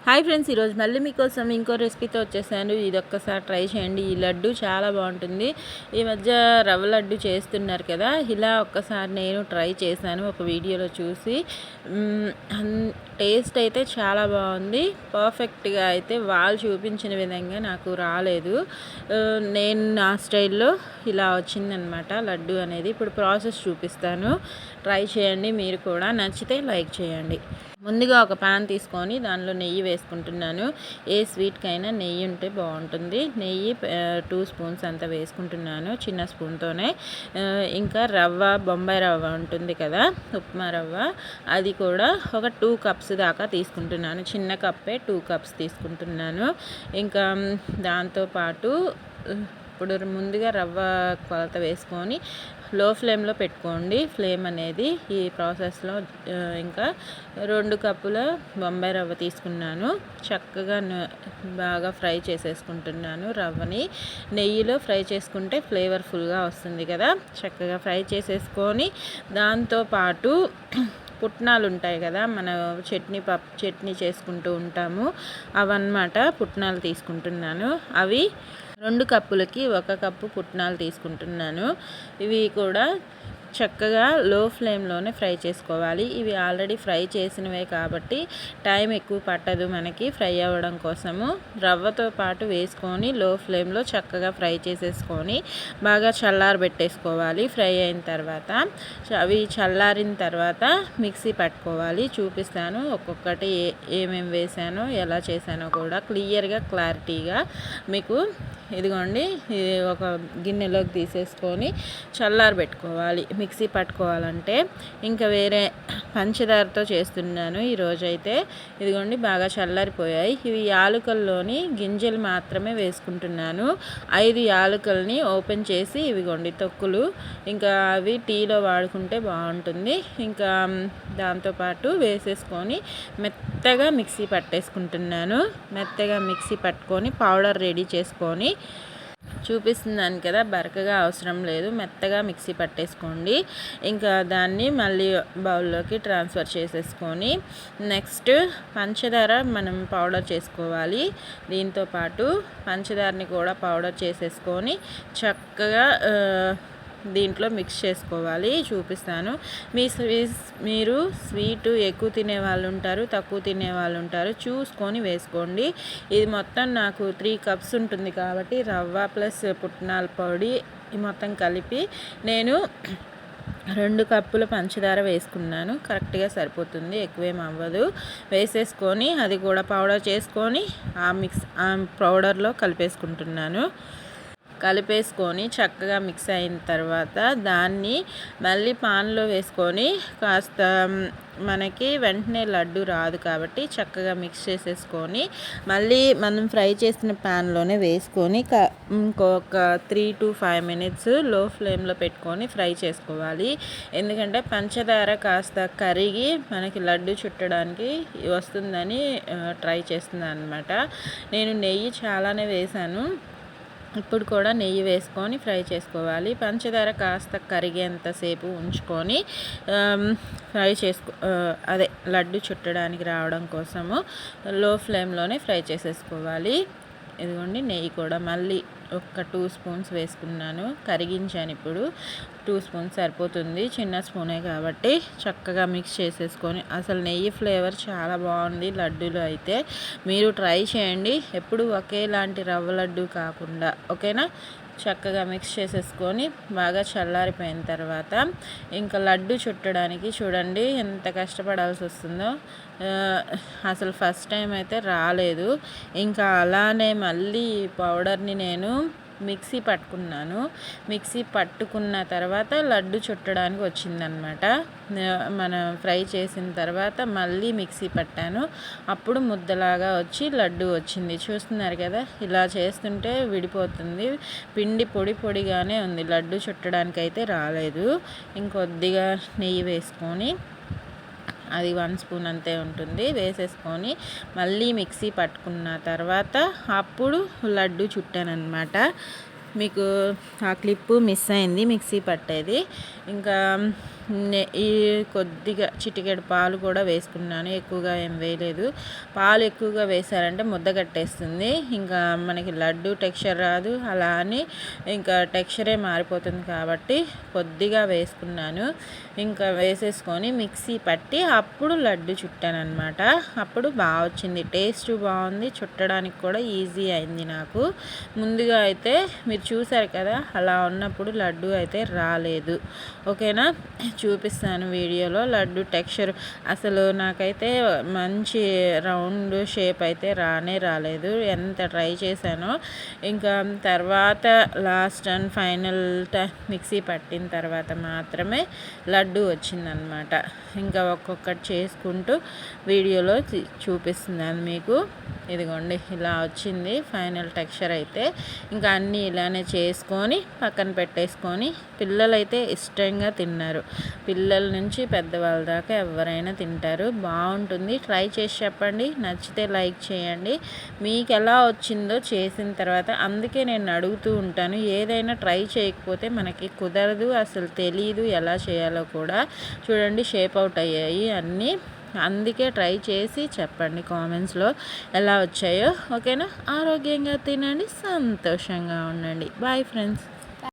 Hi friends, ఈరోజు మళ్ళీ మీకోసం ఇంకో రెసిపీతో వచ్చేసాను. ఇది ఒక్కసారి ట్రై చేయండి. ఈ లడ్డు చాలా బాగుంటుంది. ఈ మధ్య రవ్వ లడ్డు చేస్తున్నారు కదా, ఇలా ఒక్కసారి నేను ట్రై చేశాను ఒక వీడియోలో చూసి. టేస్ట్ అయితే చాలా బాగుంది. పర్ఫెక్ట్గా అయితే వాళ్ళు చూపించిన విధంగా నాకు రాలేదు. నేను నా స్టైల్లో ఇలా వచ్చిందనమాట లడ్డు అనేది. ఇప్పుడు ప్రాసెస్ చూపిస్తాను, ట్రై చేయండి. మీరు కూడా నచ్చితే లైక్ చేయండి. ముందుగా ఒక పాన్ తీసుకొని దానిలో నెయ్యి వేసుకుంటున్నాను. ఏ స్వీట్కైనా నెయ్యి ఉంటే బాగుంటుంది. నెయ్యి 2 స్పూన్స్ అంత వేసుకుంటున్నాను, చిన్న స్పూన్తోనే. ఇంకా రవ్వ, బొంబాయి రవ్వ ఉంటుంది కదా, ఉప్మా రవ్వ, అది కూడా ఒక 2 కప్స్ దాకా తీసుకుంటున్నాను. చిన్న కప్పే 2 కప్స్ తీసుకుంటున్నాను. ఇంకా దాంతోపాటు ఇప్పుడు ముందుగా రవ్వ కొలత వేసుకొని లో ఫ్లేమ్లో పెట్టుకోండి ఫ్లేమ్ అనేది ఈ ప్రాసెస్లో. ఇంకా 2 కప్పుల బొంబాయి రవ్వ తీసుకున్నాను. చక్కగా బాగా ఫ్రై చేసేసుకుంటున్నాను. రవ్వని నెయ్యిలో ఫ్రై చేసుకుంటే ఫ్లేవర్ఫుల్గా వస్తుంది కదా. చక్కగా ఫ్రై చేసేసుకొని దాంతోపాటు పుట్నాలు ఉంటాయి కదా, మన చట్నీ చేసుకుంటూ ఉంటాము, అవన్నమాట పుట్నాలు తీసుకుంటున్నాను. అవి 2 కప్పులకి 1 కప్పు పుట్నాలు తీసుకుంటున్నాను. ఇవి కూడా చక్కగా లో ఫ్లేమ్లోనే ఫ్రై చేసుకోవాలి. ఇవి ఆల్రెడీ ఫ్రై చేసినవే కాబట్టి టైం ఎక్కువ పట్టదు మనకి ఫ్రై అవ్వడం కోసము. రవ్వతో పాటు వేసుకొని లో ఫ్లేమ్లో చక్కగా ఫ్రై చేసేసుకొని బాగా చల్లారబెట్టేసుకోవాలి. ఫ్రై అయిన తర్వాత అవి చల్లారిన తర్వాత మిక్సీ పట్టుకోవాలి. చూపిస్తాను ఒక్కొక్కటి ఏమేమి వేసానో, ఎలా చేశానో కూడా క్లియర్గా, క్లారిటీగా మీకు. ఇదిగోండి, ఇది ఒక గిన్నెలోకి తీసేసుకొని చల్లారబెట్టుకోవాలి. మిక్సీ పట్టుకోవాలంటే ఇంకా వేరే పంచదారతో చేస్తున్నాను ఈరోజైతే. ఇదిగోండి, బాగా చల్లారిపోయాయి. ఇవి యాలకుల్లోని గింజలు మాత్రమే వేసుకుంటున్నాను. 5 యాలకుల్ని ఓపెన్ చేసి, ఇవిగోండి తొక్కులు, ఇంకా అవి టీలో వాడుకుంటే బాగుంటుంది. ఇంకా దాంతోపాటు వేసేసుకొని మెత్తగా మిక్సీ పట్టేసుకుంటున్నాను. మెత్తగా మిక్సీ పట్టుకొని పౌడర్ రెడీ చేసుకొని చూపిస్తున్నాను కదా, బరకగా అవసరం లేదు, మెత్తగా మిక్సీ పట్టేసుకోండి. ఇంకా దాన్ని మళ్ళీ బౌల్లోకి ట్రాన్స్ఫర్ చేసేసుకొని నెక్స్ట్ పంచదార మనం పౌడర్ చేసుకోవాలి. దీంతోపాటు పంచదారని కూడా పౌడర్ చేసేసుకొని చక్కగా దీంట్లో మిక్స్ చేసుకోవాలి. చూపిస్తాను. మీరు స్వీటు ఎక్కువ తినే వాళ్ళు ఉంటారు, తక్కువ తినే వాళ్ళు ఉంటారు, చూసుకొని వేసుకోండి. ఇది మొత్తం నాకు 3 కప్స్ ఉంటుంది కాబట్టి రవ్వ ప్లస్ పుట్నాల పొడి మొత్తం కలిపి నేను 2 కప్పుల పంచదార వేసుకున్నాను. కరెక్ట్గా సరిపోతుంది, ఎక్కువేం అవ్వదు. వేసేసుకొని అది కూడా పౌడర్ చేసుకొని ఆ పౌడర్లో కలిపేసుకుంటున్నాను. కలిపేసుకొని చక్కగా మిక్స్ అయిన తర్వాత దాన్ని మళ్ళీ పాన్లో వేసుకొని కాస్త మనకి వెంటనే లడ్డు రాదు కాబట్టి చక్కగా మిక్స్ చేసేసుకొని మళ్ళీ మనం ఫ్రై చేసిన ప్యాన్లోనే వేసుకొని ఇంకొక 3 to 5 మినిట్స్ లో ఫ్లేమ్లో పెట్టుకొని ఫ్రై చేసుకోవాలి. ఎందుకంటే పంచదార కాస్త కరిగి మనకి లడ్డు చుట్టడానికి వస్తుందని ట్రై చేస్తున్నాను అనమాట. నేను నెయ్యి చాలానే వేశాను. ఇప్పుడు కూడా నెయ్యి వేసుకొని ఫ్రై చేసుకోవాలి. పంచదార కాస్త కరిగేంతసేపు ఉంచుకొని ఫ్రై అదే లడ్డు చుట్టడానికి రావడం కోసము లో ఫ్లేమ్లోనే ఫ్రై చేసేసుకోవాలి. ఇదిగోండి, నెయ్యి కూడా మళ్ళీ ఒక 2 స్పూన్స్ వేసుకున్నాను. కరిగించాను. ఇప్పుడు 2 స్పూన్స్ సరిపోతుంది, చిన్న స్పూనే కాబట్టి. చక్కగా మిక్స్ చేసేసుకొని అసలు నెయ్యి ఫ్లేవర్ చాలా బాగుంది లడ్డూలో అయితే. మీరు ట్రై చేయండి, ఎప్పుడు ఒకేలాంటి రవ్వ లడ్డు కాకుండా. ఓకేనా? చక్కగా మిక్స్ చేసేసుకొని బాగా చల్లారిపోయిన తర్వాత ఇంకా లడ్డు చుట్టడానికి చూడండి ఎంత కష్టపడాల్సి వస్తుందో. అసలు ఫస్ట్ టైం అయితే రాలేదు. ఇంకా అలానే మళ్ళీ పౌడర్ని నేను మిక్సీ పట్టుకున్నాను. మిక్సీ పట్టుకున్న తర్వాత లడ్డు చుట్టడానికి వచ్చిందనమాట. మనం ఫ్రై చేసిన తర్వాత మళ్ళీ మిక్సీ పట్టాను. అప్పుడు ముద్దలాగా వచ్చి లడ్డు వచ్చింది. చూస్తున్నారు కదా, ఇలా చేస్తుంటే విడిపోతుంది. పిండి పొడి పొడిగానే ఉంది, లడ్డు చుట్టడానికి అయితే రాలేదు. ఇంకొద్దిగా నెయ్యి వేసుకొని, అది 1 స్పూన్ అంతే ఉంటుంది, వేసేసుకొని మళ్ళీ మిక్సీ పట్టుకున్న తర్వాత అప్పుడు లడ్డు చుట్టానమాట. మీకు ఆ క్లిప్పు మిస్ అయింది, మిక్సీ పట్టేది. ఇంకా ఈ కొద్దిగా చిటికెడు పాలు కూడా వేసుకున్నాను, ఎక్కువగా ఏం వేయలేదు. పాలు ఎక్కువగా వేసారంటే ముద్ద కట్టేస్తుంది, ఇంకా మనకి లడ్డు టెక్స్చర్ రాదు, అలా అని ఇంకా టెక్స్చరే మారిపోతుంది కాబట్టి కొద్దిగా వేసుకున్నాను. ఇంకా వేసేసుకొని మిక్సీ పట్టి అప్పుడు లడ్డు చుట్టాను అనమాట. అప్పుడు బాగా వచ్చింది, టేస్ట్ బాగుంది, చుట్టడానికి కూడా ఈజీ అయింది నాకు. ముందుగా అయితే మీరు చూసారు కదా, అలా ఉన్నప్పుడు లడ్డు అయితే రాలేదు. ఓకేనా, చూపిస్తాను వీడియోలో లడ్డు టెక్స్చర్. అసలు నాకైతే మంచి రౌండ్ షేప్ అయితే రాలేదు, ఎంత ట్రై చేశానో. ఇంకా తర్వాత లాస్ట్ అండ్ ఫైనల్ మిక్సీ పట్టిన తర్వాత మాత్రమే లడ్డు వచ్చిందనమాట. ఇంకా ఒక్కొక్కటి చేసుకుంటూ వీడియోలో చూపిస్తున్నాను మీకు. ఇదిగోండి ఇలా వచ్చింది ఫైనల్ టెక్స్చర్ అయితే. ఇంకా అన్నీ ఇలానే చేసుకొని పక్కన పెట్టేసుకొని పిల్లలైతే ఇష్టంగా తిన్నారు. పిల్లల నుంచి పెద్దవాళ్ళ దాకా ఎవరైనా తింటారు, బాగుంటుంది. ట్రై చేసి చెప్పండి, నచ్చితే లైక్ చేయండి. మీకు ఎలా వచ్చిందో చేసిన తర్వాత. అందుకే నేను అడుగుతూ ఉంటాను, ఏదైనా ట్రై చేయకపోతే మనకి కుదరదు, అసలు తెలియదు ఎలా చేయాలో కూడా. చూడండి షేప్ అవుట్ అయ్యాయి అన్నీ, అందుకే ట్రై చేసి చెప్పండి కామెంట్స్లో ఎలా వచ్చాయో. ఓకేనా, ఆరోగ్యంగా తినండి, సంతోషంగా ఉండండి. Bye friends.